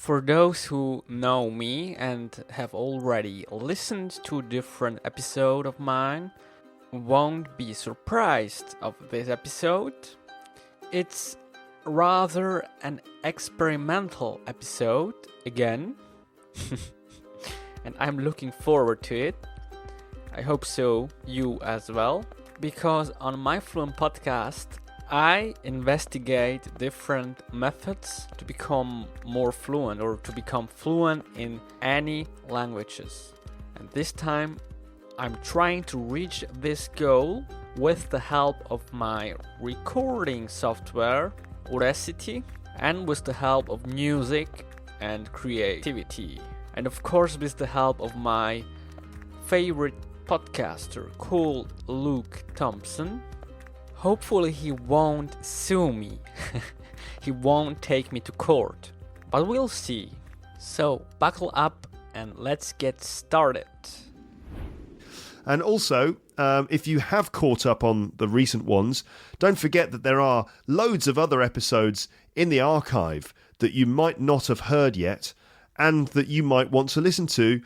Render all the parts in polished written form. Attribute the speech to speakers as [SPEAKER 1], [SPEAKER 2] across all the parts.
[SPEAKER 1] For those who know me and have already listened to different episodes of mine, won't be surprised of this episode. It's rather an experimental episode again, and I'm looking forward to it. I hope so, you as well, because on my Fluent podcast, I investigate different methods to become more fluent or to become fluent in any languages. And this time, I'm trying to reach this goal with the help of my recording software, Audacity, and with the help of music and creativity. And of course, with the help of my favorite podcaster called Luke Thompson. Hopefully he won't sue me. He won't take me to court. But we'll see. So buckle up and let's get started.
[SPEAKER 2] And also, if you have caught up on the recent ones, don't forget that there are loads of other episodes in the archive that you might not have heard yet and that you might want to listen to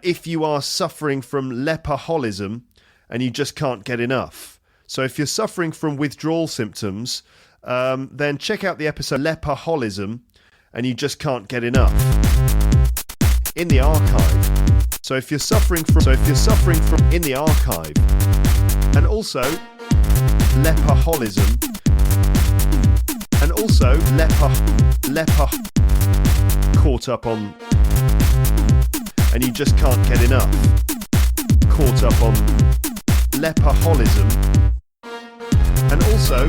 [SPEAKER 2] if you are suffering from leperholism and you just can't get enough. So if you're suffering from withdrawal symptoms, then check out the episode Leperholism and you just can't get enough in the archive. So if you're suffering from in the archive, and also leperholism, and also leper caught up on, and you just can't get enough. Caught up on leperholism. And also,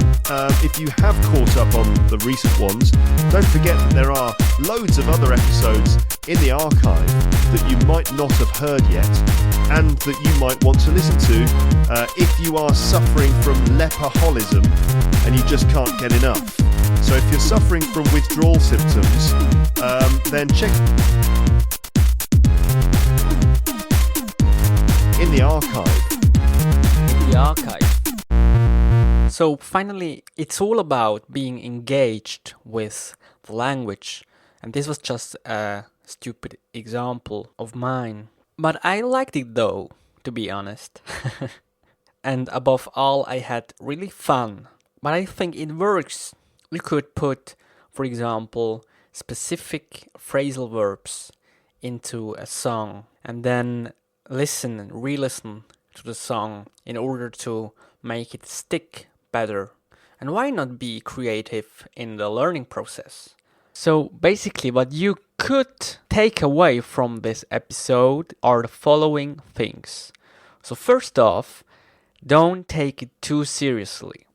[SPEAKER 2] if you have caught up on the recent ones, don't forget that there are loads of other episodes in the archive that you might not have heard yet and that you might want to listen to if you are suffering from leperholism and you just can't get enough. So if you're suffering from withdrawal symptoms, then check in the archive.
[SPEAKER 1] In the archive. So finally, it's all about being engaged with the language. And this was just a stupid example of mine. But I liked it though, to be honest. And above all, I had really fun. But I think it works. You could put, for example, specific phrasal verbs into a song and then listen and re-listen to the song in order to make it stick better. And why not be creative in the learning process? So basically what you could take away from this episode are the following things. So first off, don't take it too seriously.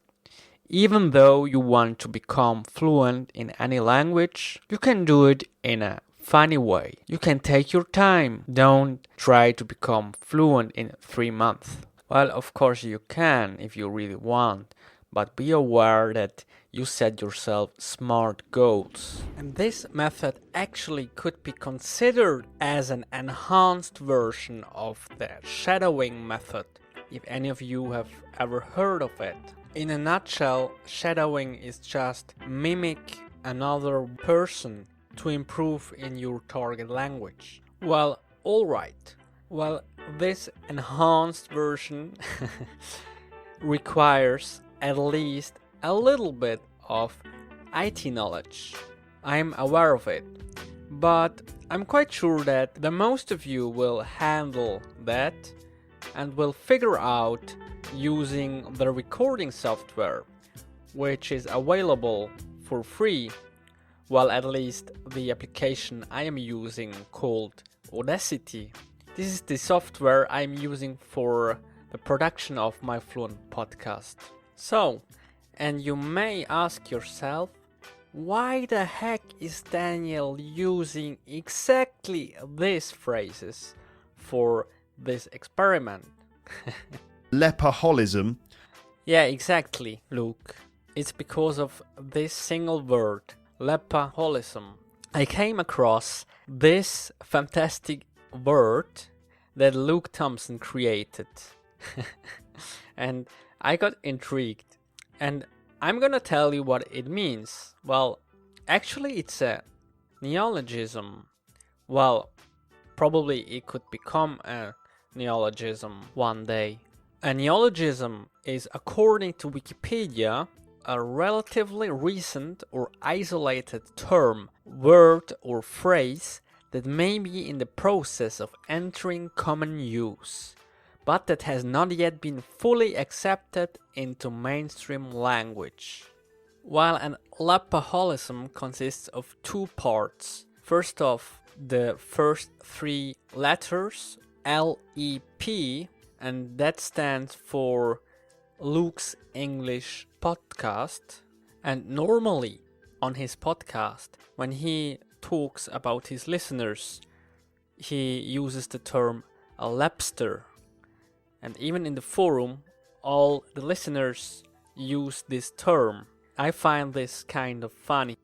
[SPEAKER 1] Even though you want to become fluent in any language, you can do it in a funny way. You can take your time. Don't try to become fluent in 3 months. Well, of course you can if you really want, but be aware that you set yourself smart goals. And this method actually could be considered as an enhanced version of the shadowing method, if any of you have ever heard of it. In a nutshell, shadowing is just mimic another person to improve in your target language. Well, alright. Well, this enhanced version requires at least a little bit of IT knowledge. I'm aware of it, but I'm quite sure that the most of you will handle that and will figure out using the recording software, which is available for free. Well, at least the application I am using called Audacity. This is the software I'm using for the production of my Fluent podcast. So, and you may ask yourself, why the heck is Daniel using exactly these phrases for this experiment?
[SPEAKER 2] Leperholism.
[SPEAKER 1] Yeah, exactly, Luke. It's because of this single word, leperholism. I came across this fantastic word that Luke Thompson created. And I got intrigued. And I'm gonna tell you what it means. Well, actually it's a Neologism. Well, probably it could become a neologism one day. A neologism is, according to Wikipedia, a relatively recent or isolated term, word or phrase that may be in the process of entering common use, but that has not yet been fully accepted into mainstream language. While an Lapaholism consists of two parts. First off, the first three letters, LEP, and that stands for Luke's English Podcast. And normally on his podcast, when he talks about his listeners, he uses the term a lapster. And even in the forum, all the listeners use this term. I find this kind of funny.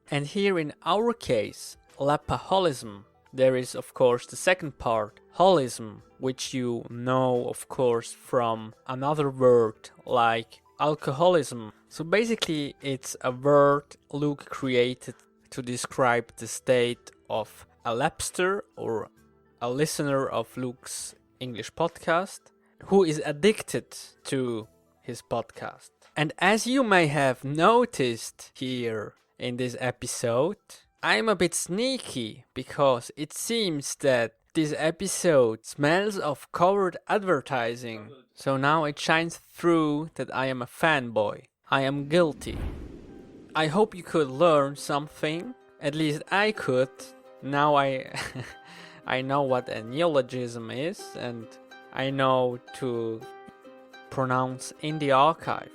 [SPEAKER 1] And here in our case, Lapaholism, there is of course the second part, holism, which you know of course from another word like alcoholism. So basically it's a word Luke created to describe the state of a lapster or a listener of Luke's English podcast who is addicted to his podcast. And as you may have noticed here in this episode, I'm a bit sneaky because it seems that this episode smells of covered advertising. So now it shines through that I am a fanboy. I am guilty. I hope you could learn something. At least I could. Now I know what a neologism is, and I know to pronounce in the archive.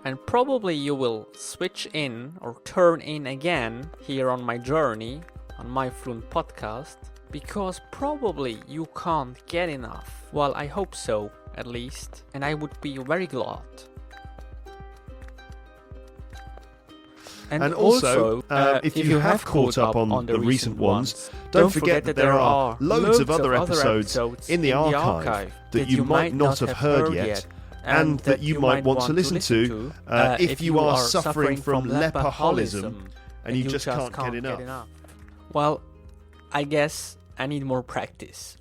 [SPEAKER 1] And probably you will switch in or turn in again here on my journey, on my Fluent podcast, because probably you can't get enough. Well, I hope so, at least, and I would be very glad. And also,
[SPEAKER 2] if you have caught up on the recent ones, don't forget that there are loads of other episodes in the archive that you might not have heard yet, and that you might want to listen to if you are suffering from Lapaholism and you just can't get enough.
[SPEAKER 1] Well, I guess I need more practice.